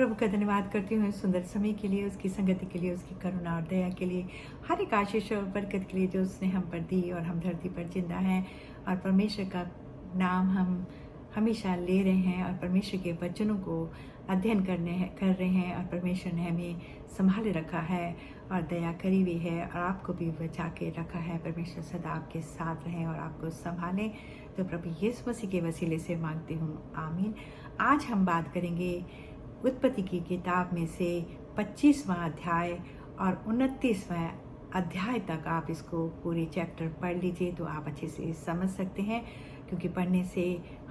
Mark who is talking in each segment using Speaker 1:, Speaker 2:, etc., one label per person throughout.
Speaker 1: प्रभु का धन्यवाद करती हूँ इस सुंदर समय के लिए, उसकी संगति के लिए, उसकी करुणा और दया के लिए, हर एक आशीष और बरकत के लिए जो उसने हम पर दी और हम धरती पर जिंदा हैं और परमेश्वर का नाम हम हमेशा ले रहे हैं और परमेश्वर के वचनों को अध्ययन कर रहे हैं और परमेश्वर ने हमें संभाले रखा है और दया करी हुई है और आपको भी बचा के रखा है। परमेश्वर सदा आपके साथ रहें और आपको संभालें। तो प्रभु यीशु मसीह के वसीले से मांगती हूँ, आमीन। आज हम बात करेंगे उत्पत्ति की किताब में से 25वां अध्याय और 29वां अध्याय तक। आप इसको पूरे चैप्टर पढ़ लीजिए तो आप अच्छे से समझ सकते हैं, क्योंकि पढ़ने से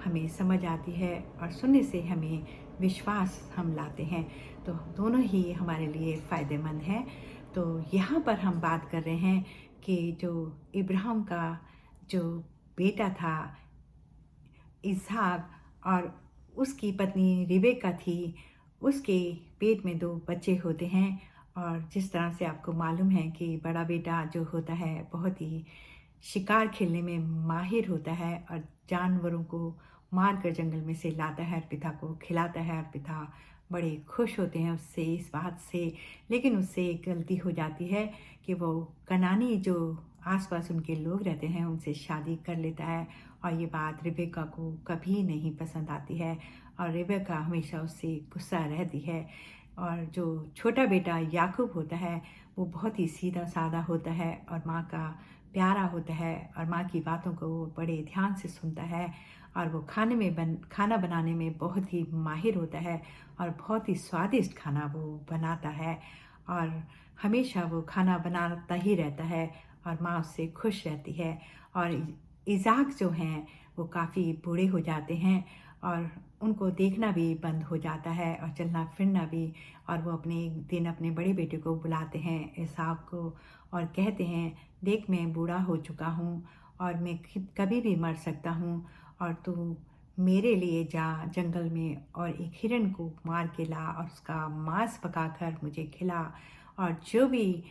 Speaker 1: हमें समझ आती है और सुनने से हमें विश्वास हम लाते हैं, तो दोनों ही हमारे लिए फ़ायदेमंद हैं। तो यहाँ पर हम बात कर रहे हैं कि जो इब्राहिम का जो बेटा था इसहाक और उसकी पत्नी रिबेका थी, उसके पेट में 2 बच्चे होते हैं। और जिस तरह से आपको मालूम है कि बड़ा बेटा जो होता है बहुत ही शिकार खेलने में माहिर होता है और जानवरों को मार कर जंगल में से लाता है और पिता को खिलाता है और पिता बड़े खुश होते हैं उससे, इस बात से। लेकिन उससे एक गलती हो जाती है कि वो कनानी जो आसपास उनके लोग रहते हैं उनसे शादी कर लेता है और ये बात रिबेका को कभी नहीं पसंद आती है और रिबेका हमेशा उससे गुस्सा रहती है। और जो छोटा बेटा याकूब होता है वो बहुत ही सीधा साधा होता है और माँ का प्यारा होता है और माँ की बातों को वो बड़े ध्यान से सुनता है और वो खाना बनाने में बहुत ही माहिर होता है और बहुत ही स्वादिष्ट खाना वो बनाता है और हमेशा वो खाना बनाता ही रहता है और माँ उससे खुश रहती है। और इज़ाक जो हैं वो काफ़ी बूढ़े हो जाते हैं और उनको देखना भी बंद हो जाता है और चलना फिरना भी। और वो अपने एक दिन अपने बड़े बेटे को बुलाते हैं इसाक को और कहते हैं, देख मैं बूढ़ा हो चुका हूँ और मैं कभी भी मर सकता हूँ और तू मेरे लिए जा जंगल में और एक हिरन को मार के ला और उसका मांस पकाकर मुझे खिला। और जो भी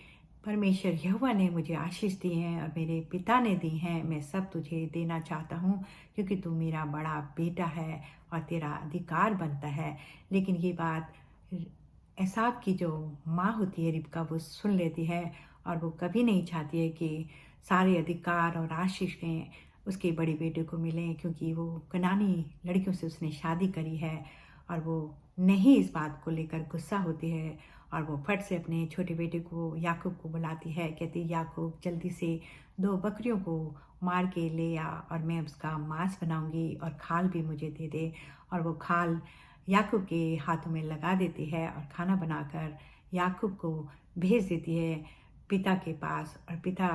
Speaker 1: परमेश्वर यहोवा ने मुझे आशीष दी हैं और मेरे पिता ने दी हैं मैं सब तुझे देना चाहता हूँ, क्योंकि तू मेरा बड़ा बेटा है और तेरा अधिकार बनता है। लेकिन ये बात एसाव की जो माँ होती है रिबका वो सुन लेती है और वो कभी नहीं चाहती है कि सारे अधिकार और आशीषें उसके बड़े बेटे को मिलें, क्योंकि वो कनानी लड़कियों से उसने शादी करी है और वो नहीं इस बात को लेकर गुस्सा होती है। और वो फट से अपने छोटे बेटे को याकूब को बुलाती है, कहती याकूब जल्दी से 2 बकरियों को मार के ले आ और मैं उसका मांस बनाऊंगी और खाल भी मुझे दे दे। और वो खाल याकूब के हाथों में लगा देती है और खाना बनाकर याकूब को भेज देती है पिता के पास। और पिता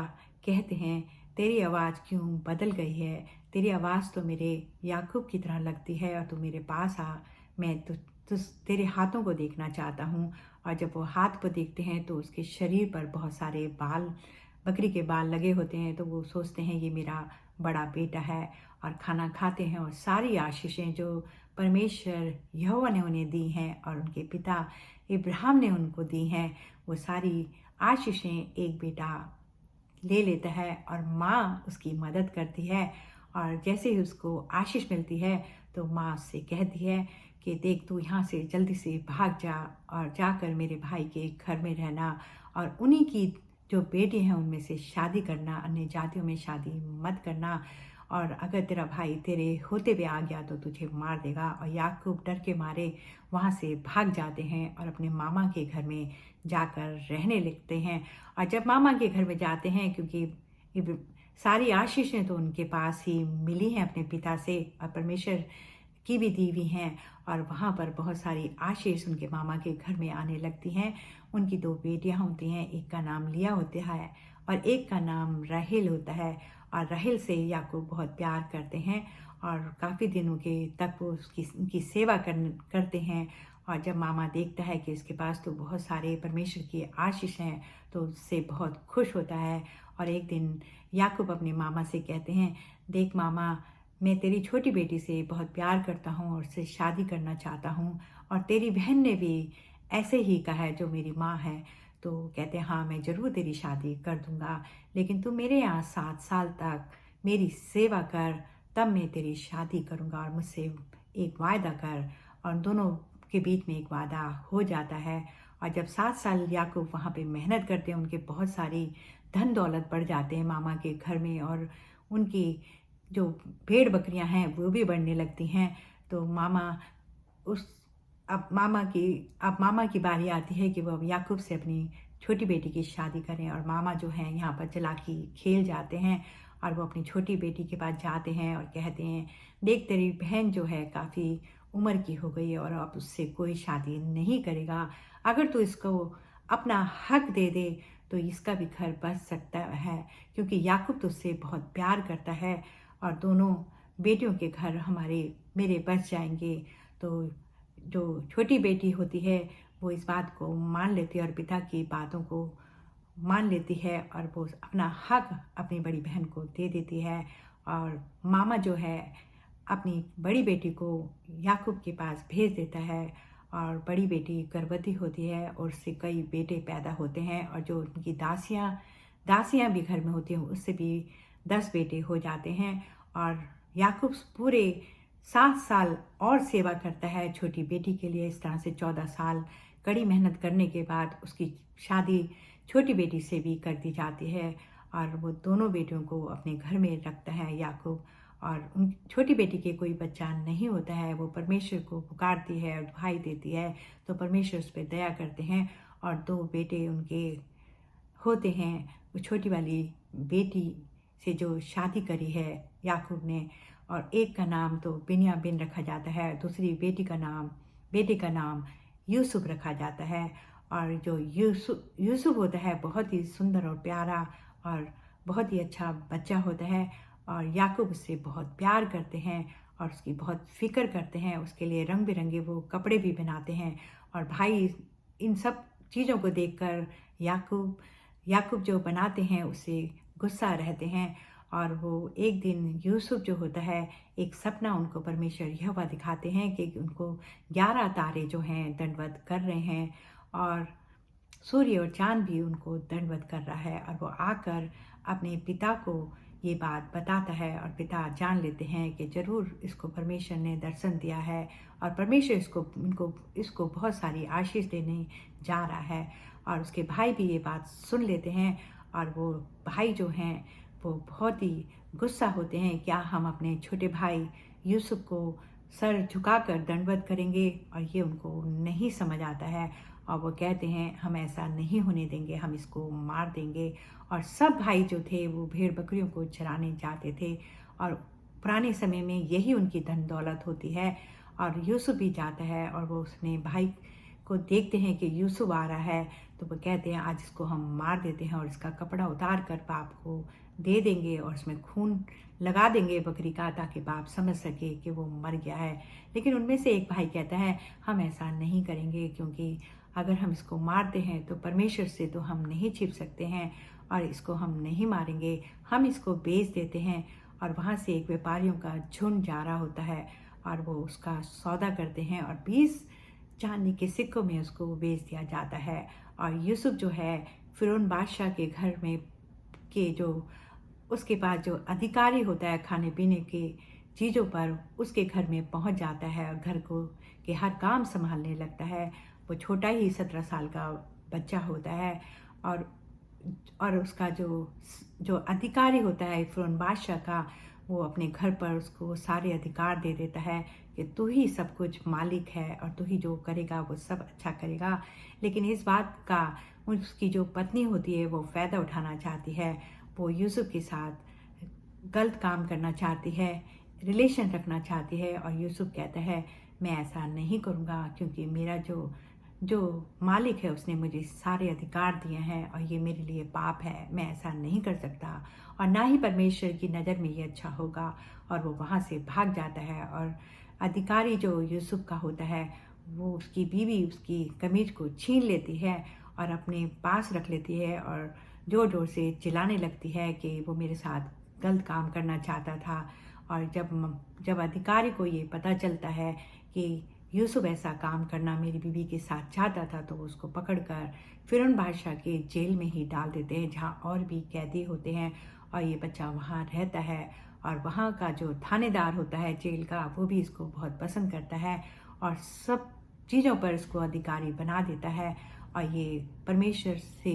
Speaker 1: कहते हैं, तेरी आवाज़ क्यों बदल गई है? तेरी आवाज़ तो मेरे याकूब की तरह लगती है और तू मेरे पास आ, मैं तेरे हाथों को देखना चाहता हूँ। और जब वो हाथ को देखते हैं तो उसके शरीर पर बहुत सारे बाल, बकरी के बाल लगे होते हैं, तो वो सोचते हैं ये मेरा बड़ा बेटा है और खाना खाते हैं। और सारी आशीषें जो परमेश्वर यहोवा ने उन्हें दी हैं और उनके पिता इब्राहिम ने उनको दी हैं, वो सारी आशीषें एक बेटा ले लेता है और माँ उसकी मदद करती है। और जैसे ही उसको आशीष मिलती है तो माँ उससे कहती है कि देख तू यहाँ से जल्दी से भाग जा और जाकर मेरे भाई के घर में रहना और उन्हीं की जो बेटे हैं उनमें से शादी करना, अन्य जातियों में शादी मत करना। और अगर तेरा भाई तेरे होते हुए आ गया तो तुझे मार देगा। और याकूब डर के मारे वहाँ से भाग जाते हैं और अपने मामा के घर में जाकर रहने लगते हैं। और जब मामा के घर में जाते हैं, क्योंकि सारी आशीषें तो उनके पास ही मिली हैं अपने पिता से और परमेश्वर की भी दी हुई हैं, और वहाँ पर बहुत सारी आशीष उनके मामा के घर में आने लगती हैं। उनकी 2 बेटियाँ होती हैं, एक का नाम लिया होता है और एक का नाम राहेल होता है। और राहेल से याकूब बहुत प्यार करते हैं और काफ़ी दिनों के तक वो उनकी सेवा करते हैं। और जब मामा देखता है कि इसके पास तो बहुत सारे परमेश्वर की आशीष हैं तो उससे बहुत खुश होता है। और एक दिन याकूब अपने मामा से कहते हैं, देख मामा, मैं तेरी छोटी बेटी से बहुत प्यार करता हूँ और उससे शादी करना चाहता हूँ और तेरी बहन ने भी ऐसे ही कहा है जो मेरी माँ है। तो कहते हैं हाँ मैं ज़रूर तेरी शादी कर दूँगा, लेकिन तू मेरे यहाँ 7 साल तक मेरी सेवा कर, तब मैं तेरी शादी करूँगा और मुझसे एक वायदा कर। और दोनों के बीच में एक वादा हो जाता है। और जब 7 साल याकूब वहाँ पे मेहनत करते हैं, उनके बहुत सारी धन दौलत बढ़ जाते हैं मामा के घर में, और उनकी जो भेड़ बकरियां हैं वो भी बढ़ने लगती हैं। तो उस अब मामा की बारी आती है कि वो अब याकूब से अपनी छोटी बेटी की शादी करें। और मामा जो हैं यहाँ पर चालाकी खेल जाते हैं और वो अपनी छोटी बेटी के पास जाते हैं और कहते हैं, देख तेरी बहन जो है काफ़ी उम्र की हो गई है और अब उससे कोई शादी नहीं करेगा। अगर तू इसको अपना हक दे दे तो इसका भी घर बस सकता है, क्योंकि याकूब तो उससे बहुत प्यार करता है और दोनों बेटियों के घर मेरे बस जाएंगे। तो जो छोटी बेटी होती है वो इस बात को मान लेती है और पिता की बातों को मान लेती है और वो अपना हक अपनी बड़ी बहन को दे देती है। और मामा जो है अपनी बड़ी बेटी को याकूब के पास भेज देता है, और बड़ी बेटी गर्भवती होती है और उससे कई बेटे पैदा होते हैं, और जो उनकी दासियां भी घर में होती हैं उससे भी 10 बेटे हो जाते हैं। और याकूब पूरे 7 साल और सेवा करता है छोटी बेटी के लिए। इस तरह से 14 साल कड़ी मेहनत करने के बाद उसकी शादी छोटी बेटी से भी कर दी जाती है, और वो दोनों बेटियों को अपने घर में रखता है याकूब। और उन छोटी बेटी के कोई बच्चा नहीं होता है, वो परमेश्वर को पुकारती है और दुहाई देती है, तो परमेश्वर उस पर दया करते हैं और 2 बेटे उनके होते हैं। वो छोटी वाली बेटी से जो शादी करी है याकूब ने, और एक का नाम तो बिन्यामीन रखा जाता है, दूसरी बेटे का नाम यूसुफ रखा जाता है। और जो यूसुफ होता है बहुत ही सुंदर और प्यारा और बहुत ही अच्छा बच्चा होता है, और याकूब उससे बहुत प्यार करते हैं और उसकी बहुत फिक्र करते हैं। उसके लिए रंग बिरंगे वो कपड़े भी बनाते हैं। और भाई इन सब चीज़ों को देखकर याकूब जो बनाते हैं उससे गुस्सा रहते हैं। और वो एक दिन यूसुफ जो होता है, एक सपना उनको परमेश्वर यहोवा दिखाते हैं कि उनको 11 तारे जो हैं दंडवत कर रहे हैं, और सूर्य और चांद भी उनको दंडवत कर रहा है। और वो आकर अपने पिता को ये बात बताता है, और पिता जान लेते हैं कि ज़रूर इसको परमेश्वर ने दर्शन दिया है और परमेश्वर इसको बहुत सारी आशीष देने जा रहा है। और उसके भाई भी ये बात सुन लेते हैं, और वो भाई जो हैं वो बहुत ही गुस्सा होते हैं, क्या हम अपने छोटे भाई यूसुफ को सर झुकाकर दंडवत करेंगे, और ये उनको नहीं समझ आता है। और वो कहते हैं, हम ऐसा नहीं होने देंगे, हम इसको मार देंगे। और सब भाई जो थे वो भेड़ बकरियों को चराने जाते थे, और पुराने समय में यही उनकी धन दौलत होती है। और यूसुफ भी जाता है और वो उसने भाई को देखते हैं कि यूसुफ आ रहा है, तो वो कहते हैं आज इसको हम मार देते हैं और इसका कपड़ा उतार कर बाप को दे देंगे और उसमें खून लगा देंगे बकरी का, ताकि बाप समझ सके कि वो मर गया है। लेकिन उनमें से एक भाई कहता है, हम ऐसा नहीं करेंगे, क्योंकि अगर हम इसको मारते हैं तो परमेश्वर से तो हम नहीं छिप सकते हैं, और इसको हम नहीं मारेंगे, हम इसको बेच देते हैं। और वहाँ से एक व्यापारियों का झुंड जा रहा होता है और वो उसका सौदा करते हैं, और 20 चांदी के सिक्कों में उसको बेच दिया जाता है। और यूसुफ जो है फिरौन बादशाह के घर में के जो उसके पास जो अधिकारी होता है खाने पीने के चीज़ों पर, उसके घर में पहुंच जाता है और घर को के हर काम संभालने लगता है। वो छोटा ही 17 साल का बच्चा होता है, और उसका जो अधिकारी होता है फिरौन बादशाह का, वो अपने घर पर उसको सारे अधिकार दे देता है कि तू ही सब कुछ मालिक है और तू ही जो करेगा वो सब अच्छा करेगा। लेकिन इस बात का उसकी जो पत्नी होती है वो फ़ायदा उठाना चाहती है, वो यूसुफ के साथ गलत काम करना चाहती है, रिलेशन रखना चाहती है। और यूसुफ कहता है, मैं ऐसा नहीं करूँगा, क्योंकि मेरा जो मालिक है उसने मुझे सारे अधिकार दिए हैं और ये मेरे लिए पाप है, मैं ऐसा नहीं कर सकता और ना ही परमेश्वर की नज़र में ये अच्छा होगा। और वो वहाँ से भाग जाता है, और अधिकारी जो यूसुफ का होता है वो उसकी बीवी उसकी कमीज को छीन लेती है और अपने पास रख लेती है, और जोर जोर से चिल्लाने लगती है कि वो मेरे साथ गलत काम करना चाहता था। और जब अधिकारी को ये पता चलता है कि यूसुफ ऐसा काम करना मेरी बीवी के साथ चाहता था, तो उसको पकड़कर फिरौन बादशाह के जेल में ही डाल देते हैं, जहाँ और भी कैदी होते हैं। और ये बच्चा वहाँ रहता है, और वहाँ का जो थानेदार होता है जेल का, वो भी इसको बहुत पसंद करता है। और सब चीज़ों पर उसको अधिकारी बना देता है। और ये परमेश्वर से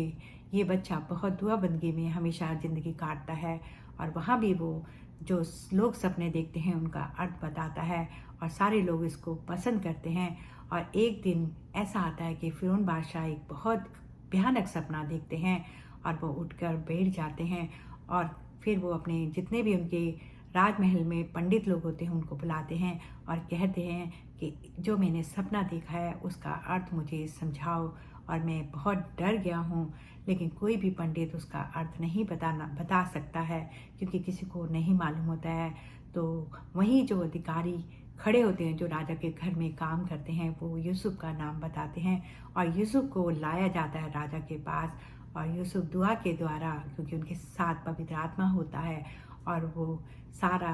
Speaker 1: ये बच्चा बहुत दुआ बंदगी में हमेशा ज़िंदगी काटता है, और वहाँ भी वो जो लोग सपने देखते हैं उनका अर्थ बताता है, और सारे लोग इसको पसंद करते हैं। और एक दिन ऐसा आता है कि फ़िरौन बादशाह एक बहुत भयानक सपना देखते हैं, और वो उठकर बैठ जाते हैं, और फिर वो अपने जितने भी उनके राजमहल में पंडित लोग होते हैं उनको बुलाते हैं और कहते हैं कि जो मैंने सपना देखा है उसका अर्थ मुझे समझाओ, और मैं बहुत डर गया हूँ। लेकिन कोई भी पंडित उसका अर्थ नहीं बता सकता है, क्योंकि किसी को नहीं मालूम होता है। तो वहीं जो अधिकारी खड़े होते हैं जो राजा के घर में काम करते हैं, वो यूसुफ का नाम बताते हैं, और यूसुफ को लाया जाता है राजा के पास। और यूसुफ दुआ के द्वारा, क्योंकि उनके साथ पवित्र आत्मा होता है, और वो सारा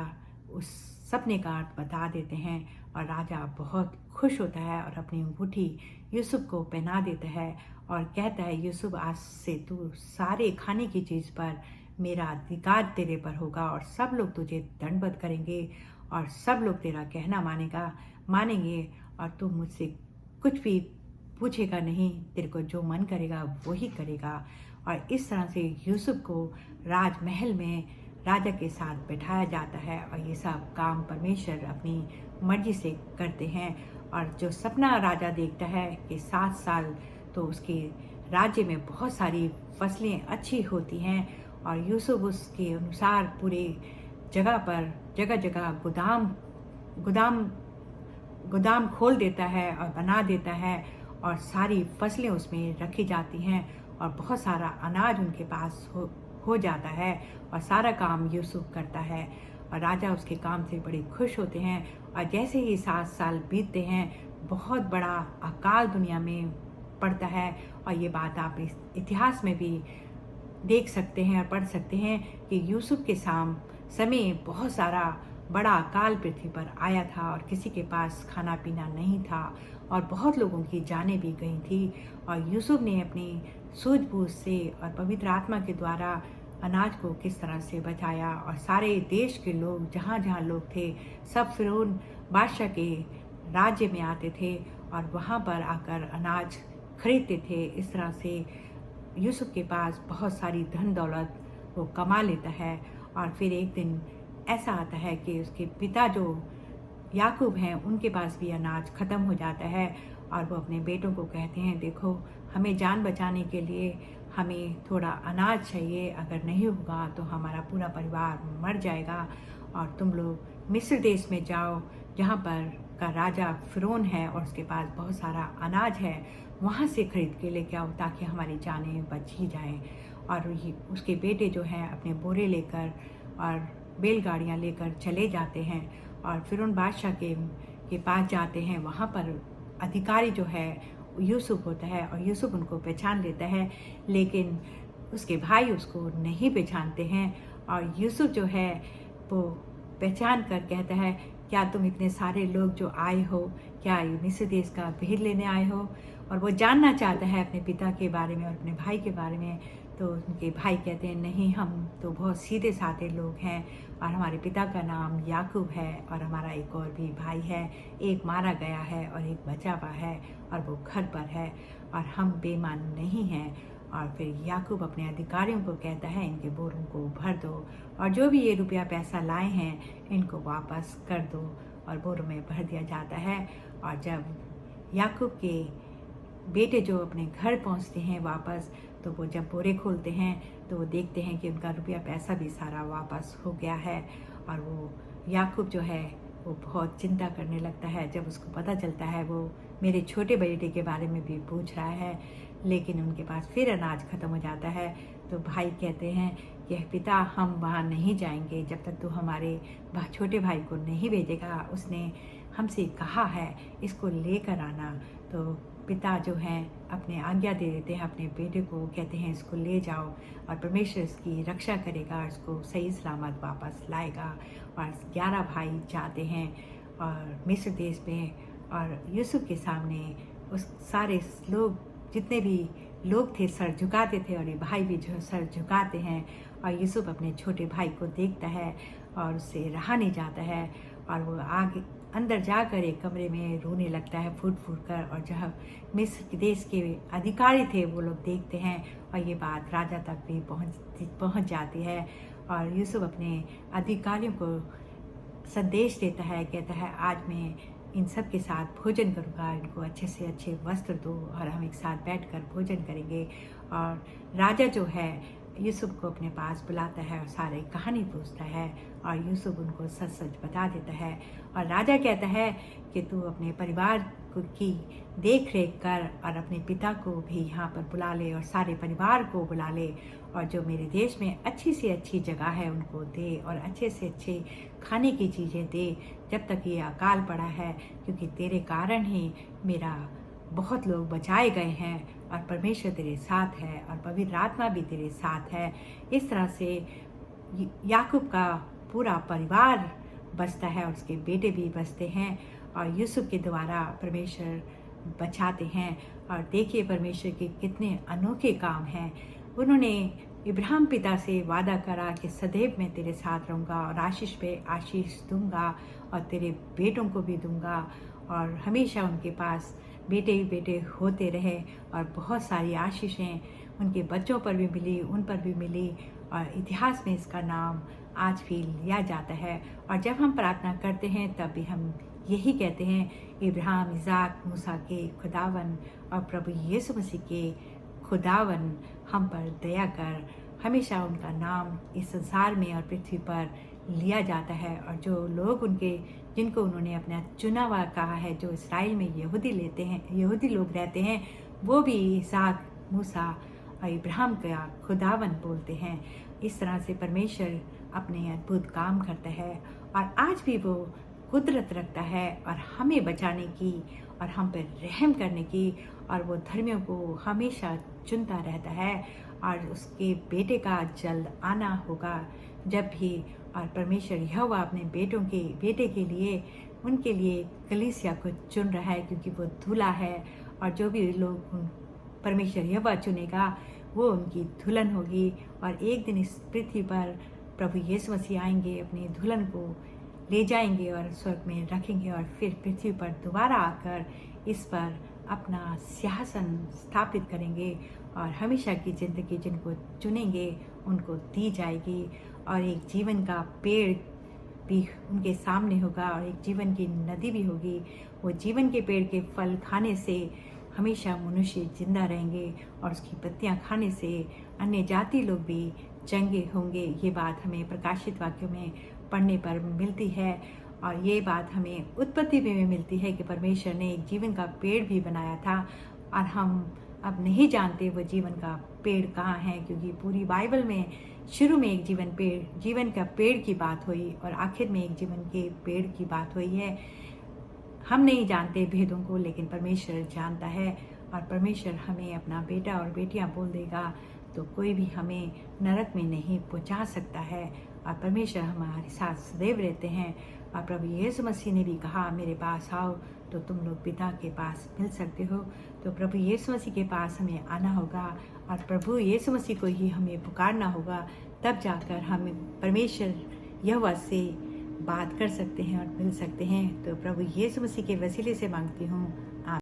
Speaker 1: उस सपने का अर्थ बता देते हैं, और राजा बहुत खुश होता है और अपनी अंगूठी यूसुफ को पहना देता है, और कहता है, यूसुफ आज से तू सारे खाने की चीज़ पर मेरा अधिकार तेरे पर होगा, और सब लोग तुझे दंडवत करेंगे, और सब लोग तेरा कहना मानेंगे, और तू मुझसे कुछ भी पूछेगा नहीं, तेरे को जो मन करेगा वही करेगा। और इस तरह से यूसुफ को राजमहल में राजा के साथ बैठाया जाता है, और ये सब काम परमेश्वर अपनी मर्जी से करते हैं। और जो सपना राजा देखता है कि 7 साल तो उसके राज्य में बहुत सारी फसलें अच्छी होती हैं, और यूसुफ उसके अनुसार पूरे जगह जगह गोदाम खोल देता है और बना देता है, और सारी फसलें उसमें रखी जाती हैं, और बहुत सारा अनाज उनके पास हो जाता है, और सारा काम यूसुफ करता है, और राजा उसके काम से बड़े खुश होते हैं। और जैसे ही 7 साल बीतते हैं, बहुत बड़ा अकाल दुनिया में पड़ता है, और ये बात आप इस इतिहास में भी देख सकते हैं और पढ़ सकते हैं कि यूसुफ के समय बहुत सारा बड़ा अकाल पृथ्वी पर आया था, और किसी के पास खाना पीना नहीं था, और बहुत लोगों की जानें भी गई थी। और यूसुफ ने अपनी सूझबूझ से और पवित्र आत्मा के द्वारा अनाज को किस तरह से बचाया, और सारे देश के लोग जहाँ जहाँ लोग थे सब फ़िरौन बादशाह के राज्य में आते थे, और वहाँ पर आकर अनाज खरीदते थे। इस तरह से यूसुफ के पास बहुत सारी धन दौलत वो कमा लेता है। और फिर एक दिन ऐसा आता है कि उसके पिता जो याकूब हैं उनके पास भी अनाज ख़त्म हो जाता है, और वो अपने बेटों को कहते हैं, देखो हमें जान बचाने के लिए हमें थोड़ा अनाज चाहिए, अगर नहीं होगा तो हमारा पूरा परिवार मर जाएगा, और तुम लोग मिस्र देश में जाओ जहाँ पर का राजा फ़िरौन है और उसके पास बहुत सारा अनाज है, वहाँ से खरीद के लेके आओ ताकि हमारी जानें बच ही जाएँ। और ये उसके बेटे जो हैं अपने बोरे लेकर और बैलगाड़ियाँ लेकर चले जाते हैं, और फ़िरौन बादशाह के पास जाते हैं। वहाँ पर अधिकारी जो है यूसुफ होता है, और यूसुफ उनको पहचान लेता है, लेकिन उसके भाई उसको नहीं पहचानते हैं। और यूसुफ जो है वो पहचान कर कहता है, क्या तुम इतने सारे लोग जो आए हो, क्या मिस्र देश का भेद लेने आए हो? और वो जानना चाहता है अपने पिता के बारे में और अपने भाई के बारे में। तो उनके भाई कहते हैं, नहीं, हम तो बहुत सीधे साधे लोग हैं, और हमारे पिता का नाम याकूब है, और हमारा एक और भी भाई है, एक मारा गया है और एक बचा हुआ है, और वो घर पर है, और हम बेईमान नहीं हैं। और फिर याकूब अपने अधिकारियों को कहता है, इनके बोरों को भर दो, और जो भी ये रुपया पैसा लाए हैं इनको वापस कर दो, और बोरों में भर दिया जाता है। और जब याकूब के बेटे जो अपने घर पहुंचते हैं वापस, तो वो जब बोरे खोलते हैं तो वो देखते हैं कि उनका रुपया पैसा भी सारा वापस हो गया है। और वो याकूब जो है वो बहुत चिंता करने लगता है। जब उसको पता चलता है, वो मेरे छोटे बेटे के बारे में भी पूछ रहा है, लेकिन उनके पास फिर अनाज ख़त्म हो जाता है। तो भाई कहते हैं कि पिता, हम वहाँ नहीं जाएंगे जब तक तू हमारे छोटे भाई को नहीं भेजेगा, उसने हमसे कहा है इसको लेकर आना। तो पिता जो हैं अपने आज्ञा दे देते हैं अपने बेटे को, कहते हैं इसको ले जाओ, और परमेश्वर इसकी रक्षा करेगा, इसको सही सलामत वापस लाएगा। और 11 भाई जाते हैं और मिस्र देश में, और यूसुफ के सामने उस सारे लोग जितने भी लोग थे सर झुकाते थे, और ये भाई भी जो सर झुकाते हैं। और यूसुफ अपने छोटे भाई को देखता है और उससे रहा नहीं जाता है, और वो अंदर जाकर एक कमरे में रोने लगता है फूट फूट कर। और जहाँ मिस्र देश के अधिकारी थे वो लोग देखते हैं और ये बात राजा तक भी पहुँच जाती है। और यूसुफ अपने अधिकारियों को संदेश देता है, कहता है आज मैं इन सब के साथ भोजन करूँगा, इनको अच्छे से अच्छे वस्त्र दो और हम एक साथ बैठकर भोजन करेंगे। और राजा जो है यूसुफ को अपने पास बुलाता है और सारी कहानी पूछता है और यूसुफ उनको सच सच बता देता है। और राजा कहता है कि तू अपने परिवार की देख रेख कर और अपने पिता को भी यहाँ पर बुला ले और सारे परिवार को बुला ले, और जो मेरे देश में अच्छी से अच्छी जगह है उनको दे और अच्छे से अच्छे खाने की चीज़ें दे जब तक ये अकाल पड़ा है, क्योंकि तेरे कारण ही मेरा बहुत लोग बचाए गए हैं और परमेश्वर तेरे साथ है और पवित्र आत्मा भी तेरे साथ है। इस तरह से याकूब का पूरा परिवार बचता है और उसके बेटे भी बचते हैं और यूसुफ के द्वारा परमेश्वर बचाते हैं। और देखिए परमेश्वर के कितने अनोखे काम हैं। उन्होंने इब्राहिम पिता से वादा करा कि सदैव मैं तेरे साथ रहूँगा और आशीष पे आशीष दूंगा और तेरे बेटों को भी दूंगा, और हमेशा उनके पास बेटे ही बेटे होते रहे। और बहुत सारी आशीषें उनके बच्चों पर भी मिली, उन पर भी मिली, और इतिहास में इसका नाम आज भी लिया जाता है। और जब हम प्रार्थना करते हैं तब भी हम यही कहते हैं, इब्राहिम, इज़ाक, मूसा के खुदावन और प्रभु यीशु मसीह के खुदावन हम पर दया कर। हमेशा उनका नाम इस संसार में और पृथ्वी पर लिया जाता है। और जो लोग जिनको उन्होंने अपना चुना हुआ कहा है, जो इस्राएल में यहूदी लोग रहते हैं, वो भी इसाक, मूसा और इब्राहिम का खुदावन बोलते हैं। इस तरह से परमेश्वर अपने अद्भुत काम करता है और आज भी वो कुदरत रखता है और हमें बचाने की और हम पर रहम करने की, और वो धर्मियों को हमेशा चुनता रहता है। और उसके बेटे का जल्द आना होगा जब भी, और परमेश्वर यहोवा अपने बेटे के लिए उनके लिए कलीसिया को चुन रहा है, क्योंकि वो दूल्हा है। और जो भी लोग परमेश्वर यहोवा चुनेगा वो उनकी दुल्हन होगी। और एक दिन इस पृथ्वी पर प्रभु यीशु मसीह आएंगे, अपनी दुल्हन को ले जाएंगे और स्वर्ग में रखेंगे, और फिर पृथ्वी पर दोबारा आकर इस पर अपना सिंहासन स्थापित करेंगे और हमेशा की ज़िंदगी जिनको चुनेंगे उनको दी जाएगी। और एक जीवन का पेड़ भी उनके सामने होगा और एक जीवन की नदी भी होगी। वो जीवन के पेड़ के फल खाने से हमेशा मनुष्य जिंदा रहेंगे और उसकी पत्तियां खाने से अन्य जाति लोग भी चंगे होंगे। ये बात हमें प्रकाशित वाक्यों में पढ़ने पर मिलती है। और ये बात हमें उत्पत्ति में मिलती है कि परमेश्वर ने एक जीवन का पेड़ भी बनाया था, और हम अब नहीं जानते वो जीवन का पेड़ कहाँ है, क्योंकि पूरी बाइबल में शुरू में एक जीवन का पेड़ की बात हुई और आखिर में एक जीवन के पेड़ की बात हुई है। हम नहीं जानते भेदों को, लेकिन परमेश्वर जानता है। और परमेश्वर हमें अपना बेटा और बेटियां बोल देगा तो कोई भी हमें नरक में नहीं पहुंचा सकता है। और परमेश्वर हमारे साथ सदैव रहते हैं। और प्रभु यीशु मसीह ने भी कहा, मेरे पास आओ तो तुम लोग पिता के पास मिल सकते हो। तो प्रभु यीशु मसीह के पास हमें आना होगा और प्रभु यीशु मसीह को ही हमें पुकारना होगा, तब जाकर हम परमेश्वर यहोवा से बात कर सकते हैं और मिल सकते हैं। तो प्रभु यीशु मसीह के वसीले से मांगती हूँ,